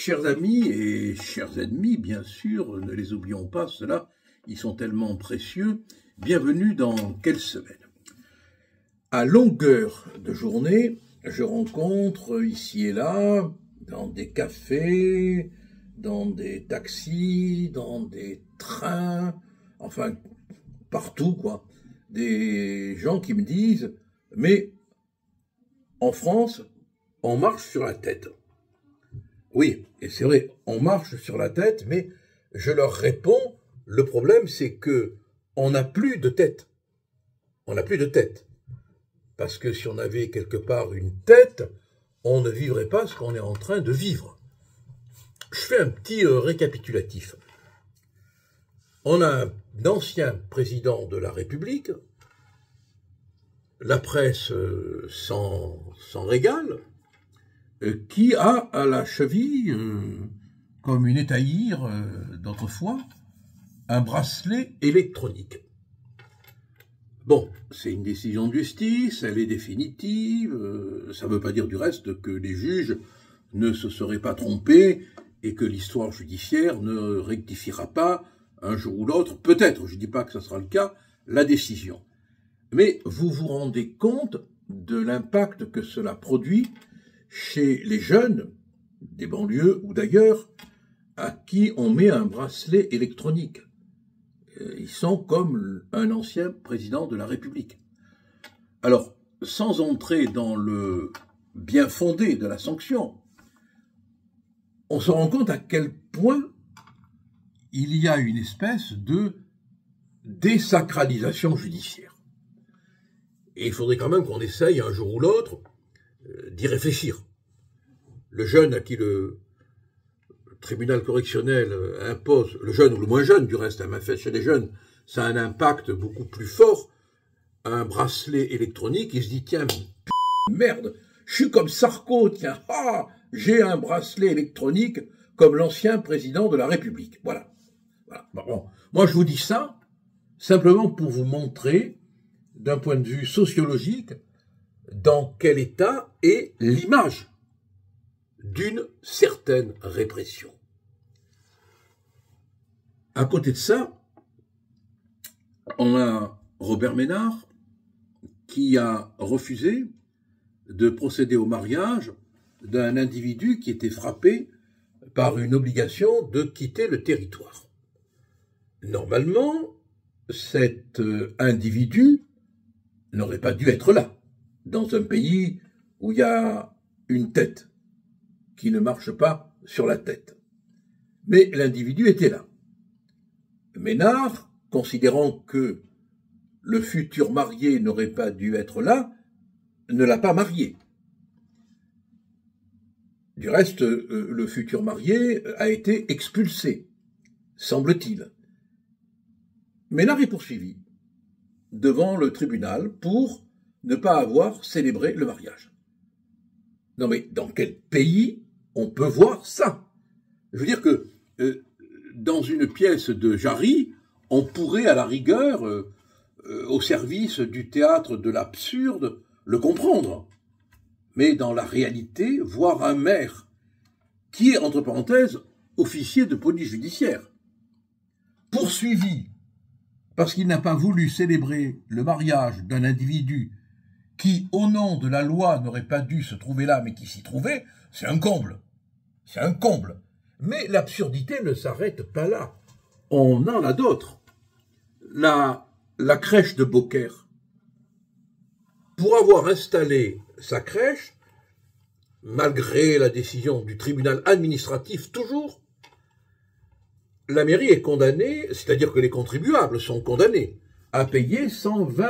Chers amis et chers ennemis, bien sûr, ne les oublions pas, ceux-là, ils sont tellement précieux. Bienvenue dans Quelle semaine? À longueur de journée, je rencontre ici et là, dans des cafés, dans des taxis, dans des trains, enfin, partout, quoi, des gens qui me disent « Mais en France, on marche sur la tête ». Oui, et c'est vrai, on marche sur la tête, mais je leur réponds, le problème c'est que on n'a plus de tête. On n'a plus de tête. Parce que si on avait quelque part une tête, on ne vivrait pas ce qu'on est en train de vivre. Je fais un petit récapitulatif. On a un ancien président de la République, la presse s'en régale, qui a à la cheville, comme une étaïre d'autrefois, un bracelet électronique. Bon, c'est une décision de justice, elle est définitive, ça ne veut pas dire du reste que les juges ne se seraient pas trompés et que l'histoire judiciaire ne rectifiera pas un jour ou l'autre, peut-être, je ne dis pas que ce sera le cas, la décision. Mais vous vous rendez compte de l'impact que cela produit chez les jeunes des banlieues ou d'ailleurs, à qui on met un bracelet électronique. Ils sont comme un ancien président de la République. Alors, sans entrer dans le bien fondé de la sanction, on se rend compte à quel point il y a une espèce de désacralisation judiciaire. Et il faudrait quand même qu'on essaye un jour ou l'autre d'y réfléchir. Le jeune à qui le tribunal correctionnel impose, le jeune ou le moins jeune du reste, même fait chez les jeunes, ça a un impact beaucoup plus fort, un bracelet électronique, il se dit tiens, merde, je suis comme Sarko, tiens, j'ai un bracelet électronique comme l'ancien président de la République. Voilà. Bon, moi je vous dis ça simplement pour vous montrer, d'un point de vue sociologique, dans quel état est l'image d'une certaine répression. À côté de ça, on a Robert Ménard qui a refusé de procéder au mariage d'un individu qui était frappé par une obligation de quitter le territoire. Normalement, cet individu n'aurait pas dû être là, dans un pays où il y a une tête qui ne marche pas sur la tête. Mais l'individu était là. Ménard, considérant que le futur marié n'aurait pas dû être là, ne l'a pas marié. Du reste, le futur marié a été expulsé, semble-t-il. Ménard est poursuivi devant le tribunal pour ne pas avoir célébré le mariage. Non mais dans quel pays on peut voir ça? Je veux dire que dans une pièce de Jarry, on pourrait à la rigueur, au service du théâtre de l'absurde, le comprendre. Mais dans la réalité, voir un maire qui est, entre parenthèses, officier de police judiciaire, poursuivi parce qu'il n'a pas voulu célébrer le mariage d'un individu qui, au nom de la loi, n'aurait pas dû se trouver là, mais qui s'y trouvait, c'est un comble. C'est un comble. Mais l'absurdité ne s'arrête pas là. On en a d'autres. La crèche de Beaucaire. Pour avoir installé sa crèche, malgré la décision du tribunal administratif toujours, la mairie est condamnée, c'est-à-dire que les contribuables sont condamnés à payer 120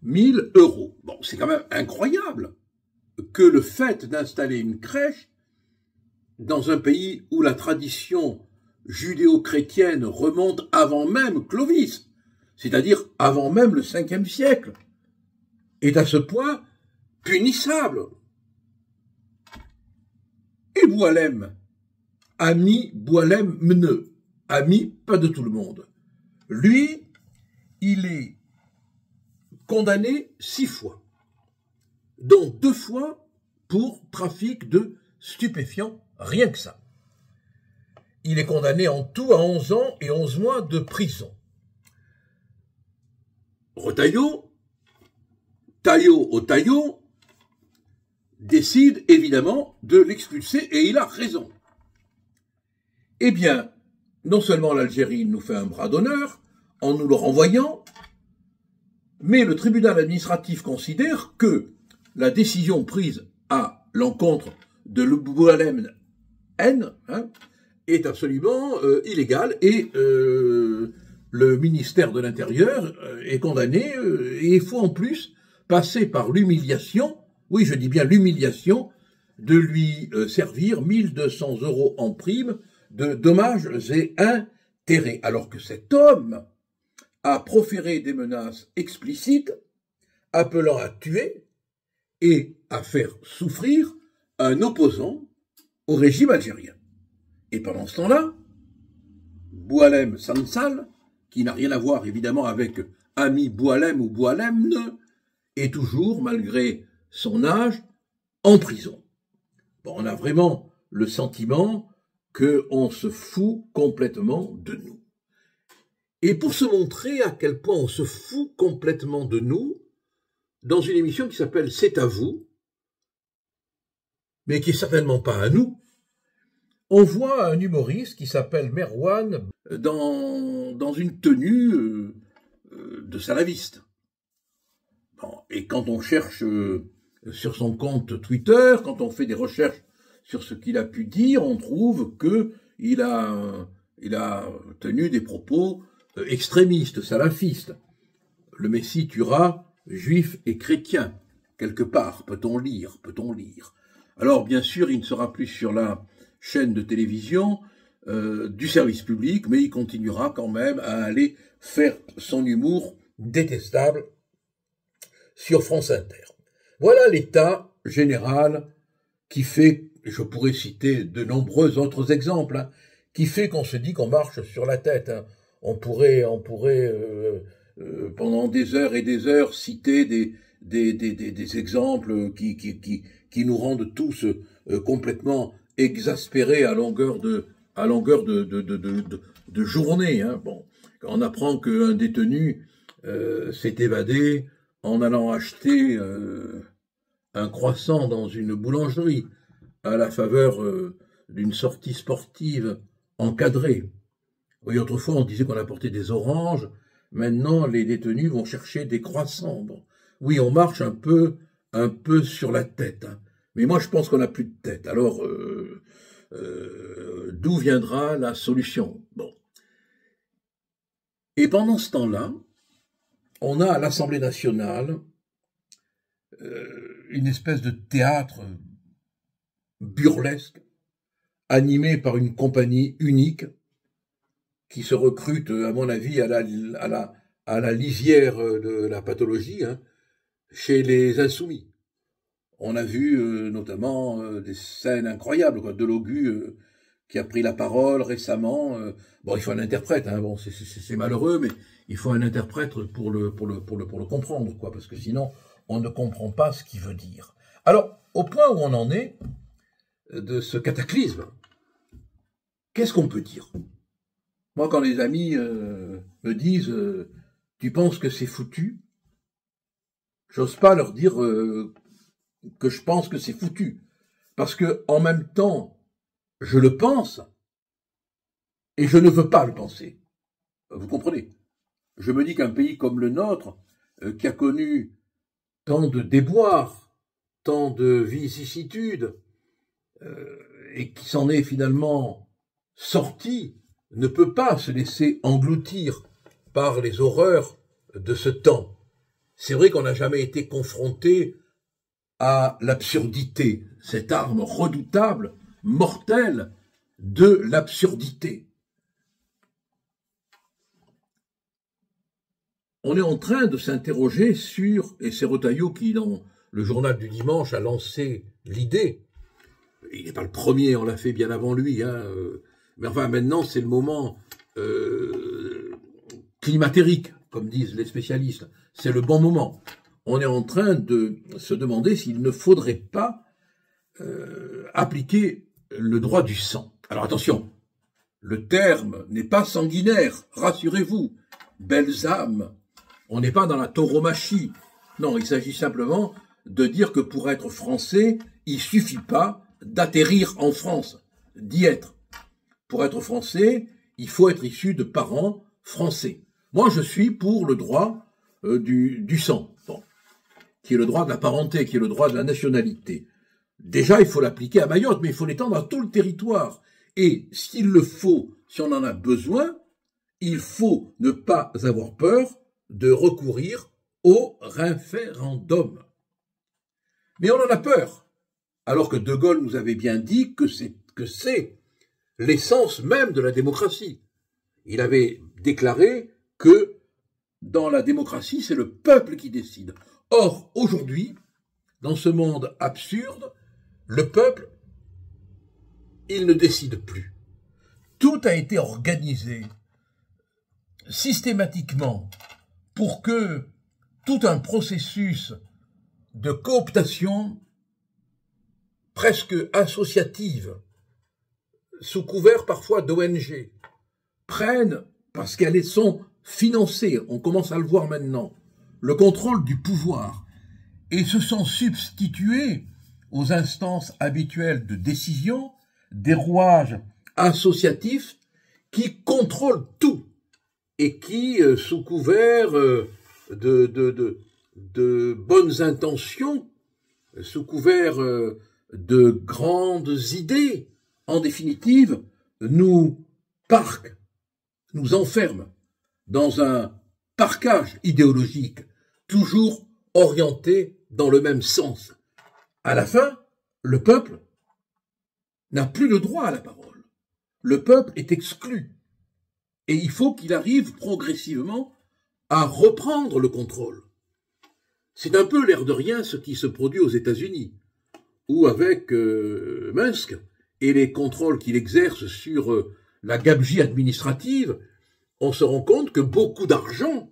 000 €. Bon, c'est quand même incroyable que le fait d'installer une crèche dans un pays où la tradition judéo-chrétienne remonte avant même Clovis, c'est-à-dire avant même le 5e siècle, est à ce point punissable. Et Boualem, ami Boualem Mneux, ami pas de tout le monde, lui, il est condamné 6 fois, dont 2 fois pour trafic de stupéfiants, rien que ça. il est condamné en tout à 11 ans et 11 mois de prison. Retailleau, Taillot, décide évidemment de l'expulser et il a raison. Eh bien, non seulement l'Algérie nous fait un bras d'honneur en nous le renvoyant, mais le tribunal administratif considère que la décision prise à l'encontre de Boualem N est absolument illégale et le ministère de l'Intérieur est condamné et il faut en plus passer par l'humiliation, oui je dis bien l'humiliation, de lui servir 1200 € en prime de dommages et intérêts, alors que cet homme a proféré des menaces explicites appelant à tuer et à faire souffrir un opposant au régime algérien. Et pendant ce temps-là, Boualem Sansal, qui n'a rien à voir évidemment avec Ami Boualem ou Boualemne, est toujours, malgré son âge, en prison. Bon, on a vraiment le sentiment qu'on se fout complètement de nous. Et pour se montrer à quel point on se fout complètement de nous, dans une émission qui s'appelle « C'est à vous », mais qui n'est certainement pas à nous, on voit un humoriste qui s'appelle Merwan dans une tenue de salafiste. Bon, et quand on cherche sur son compte Twitter, quand on fait des recherches sur ce qu'il a pu dire, on trouve qu'il a tenu des propos extrémistes, salafistes. Le Messie tuera juifs et chrétiens. Quelque part, peut-on lire. Alors, bien sûr, il ne sera plus sur la chaîne de télévision du service public, mais il continuera quand même à aller faire son humour détestable sur France Inter. Voilà l'état général qui fait, je pourrais citer de nombreux autres exemples, qui fait qu'on se dit qu'on marche sur la tête. On pourrait pendant des heures et des heures citer des exemples qui nous rendent tous complètement exaspérés à longueur de journée. Bon, quand on apprend qu'un détenu s'est évadé en allant acheter un croissant dans une boulangerie à la faveur d'une sortie sportive encadrée. Oui, autrefois on disait qu'on apportait des oranges, maintenant les détenus vont chercher des croissants. Bon. Oui, on marche un peu sur la tête, mais moi je pense qu'on n'a plus de tête. Alors, d'où viendra la solution? Bon. Et pendant ce temps-là, on a à l'Assemblée nationale une espèce de théâtre burlesque, animé par une compagnie unique, qui se recrute, à mon avis, à la lisière de la pathologie, chez les Insoumis. On a vu notamment des scènes incroyables, quoi. Delogu qui a pris la parole récemment. Bon, il faut un interprète, bon, c'est malheureux, mais il faut un interprète pour le comprendre, quoi, parce que sinon, on ne comprend pas ce qu'il veut dire. Alors, au point où on en est de ce cataclysme, qu'est-ce qu'on peut dire? Moi, quand les amis me disent « tu penses que c'est foutu », j'ose pas leur dire que je pense que c'est foutu. Parce que, en même temps, je le pense et je ne veux pas le penser. Vous comprenez? Je me dis qu'un pays comme le nôtre, qui a connu tant de déboires, tant de vicissitudes, et qui s'en est finalement sorti, ne peut pas se laisser engloutir par les horreurs de ce temps. C'est vrai qu'on n'a jamais été confronté à l'absurdité, cette arme redoutable, mortelle de l'absurdité. On est en train de s'interroger sur, et c'est Retailleau qui, dans le journal du dimanche, a lancé l'idée, il n'est pas le premier, on l'a fait bien avant lui, mais enfin maintenant c'est le moment climatérique, comme disent les spécialistes, c'est le bon moment. On est en train de se demander s'il ne faudrait pas appliquer le droit du sang. Alors attention, Le terme n'est pas sanguinaire, rassurez-vous. Belles âmes, on n'est pas dans la tauromachie. Non, il s'agit simplement de dire que pour être français, il suffit pas d'atterrir en France, d'y être. Pour être français, il faut être issu de parents français. Moi, je suis pour le droit du sang, bon, qui est le droit de la parenté, qui est le droit de la nationalité. Déjà, il faut l'appliquer à Mayotte, mais il faut l'étendre à tout le territoire. Et s'il le faut, si on en a besoin, il faut ne pas avoir peur de recourir au référendum. Mais on en a peur, alors que De Gaulle nous avait bien dit que c'est l'essence même de la démocratie. Il avait déclaré que dans la démocratie, c'est le peuple qui décide. Or, aujourd'hui, dans ce monde absurde, le peuple, il ne décide plus. Tout a été organisé systématiquement pour que tout un processus de cooptation presque associative, sous couvert parfois d'ONG, prennent, parce qu'elles sont financées, on commence à le voir maintenant, le contrôle du pouvoir, et se sont substitués aux instances habituelles de décision, des rouages associatifs qui contrôlent tout, et qui, sous couvert de bonnes intentions, sous couvert de grandes idées, en définitive, nous parquent, nous enferment dans un parquage idéologique, toujours orienté dans le même sens. À la fin, le peuple n'a plus le droit à la parole. Le peuple est exclu. Et il faut qu'il arrive progressivement à reprendre le contrôle. C'est un peu l'air de rien ce qui se produit aux États-Unis, où avec Musk et les contrôles qu'il exerce sur la gabegie administrative, on se rend compte que beaucoup d'argent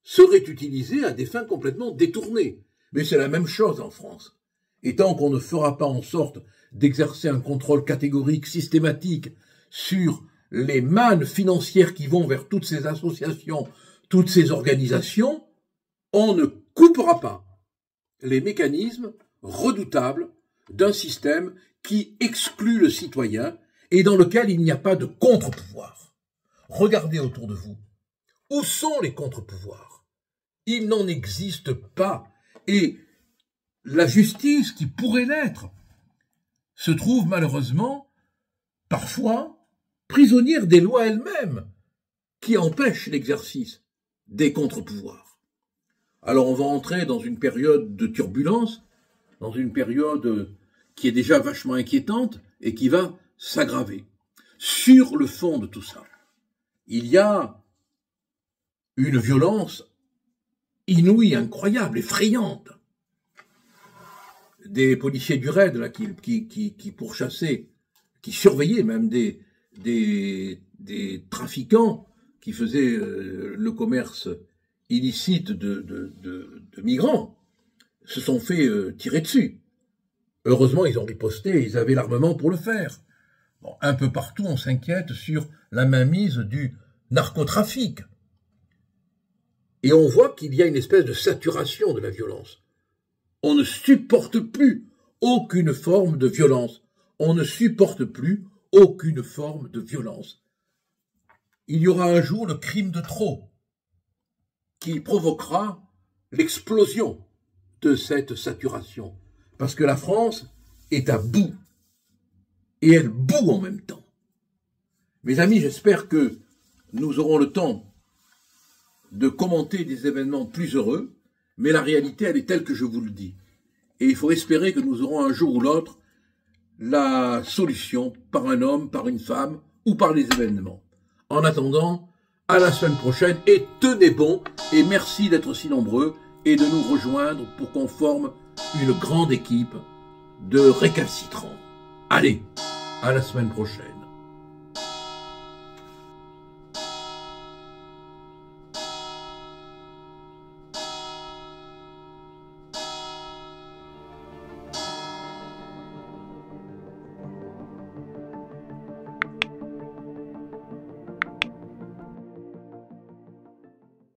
serait utilisé à des fins complètement détournées. Mais c'est la même chose en France. Et tant qu'on ne fera pas en sorte d'exercer un contrôle catégorique, systématique, sur les mannes financières qui vont vers toutes ces associations, toutes ces organisations, on ne coupera pas les mécanismes redoutables d'un système qui exclut le citoyen et dans lequel il n'y a pas de contre-pouvoir. Regardez autour de vous. Où sont les contre-pouvoirs? Il n'en existe pas. Et la justice qui pourrait l'être se trouve malheureusement parfois prisonnière des lois elles-mêmes qui empêchent l'exercice des contre-pouvoirs. Alors on va entrer dans une période de turbulence, dans une période qui est déjà vachement inquiétante et qui va s'aggraver. Sur le fond de tout ça, il y a une violence inouïe, incroyable, effrayante. Des policiers du raid là, qui pourchassaient, qui surveillaient même des trafiquants qui faisaient le commerce illicite de migrants, se sont fait tirer dessus. Heureusement, ils ont riposté, ils avaient l'armement pour le faire. Bon, un peu partout, on s'inquiète sur la mainmise du narcotrafic. Et on voit qu'il y a une espèce de saturation de la violence. On ne supporte plus aucune forme de violence. On ne supporte plus aucune forme de violence. Il y aura un jour le crime de trop qui provoquera l'explosion de cette saturation. Parce que la France est à bout. Et elle bout en même temps. Mes amis, j'espère que nous aurons le temps de commenter des événements plus heureux, mais la réalité, elle est telle que je vous le dis. Et il faut espérer que nous aurons un jour ou l'autre la solution par un homme, par une femme ou par les événements. En attendant, à la semaine prochaine et tenez bon et merci d'être si nombreux et de nous rejoindre pour qu'on forme une grande équipe de récalcitrants. Allez, à la semaine prochaine.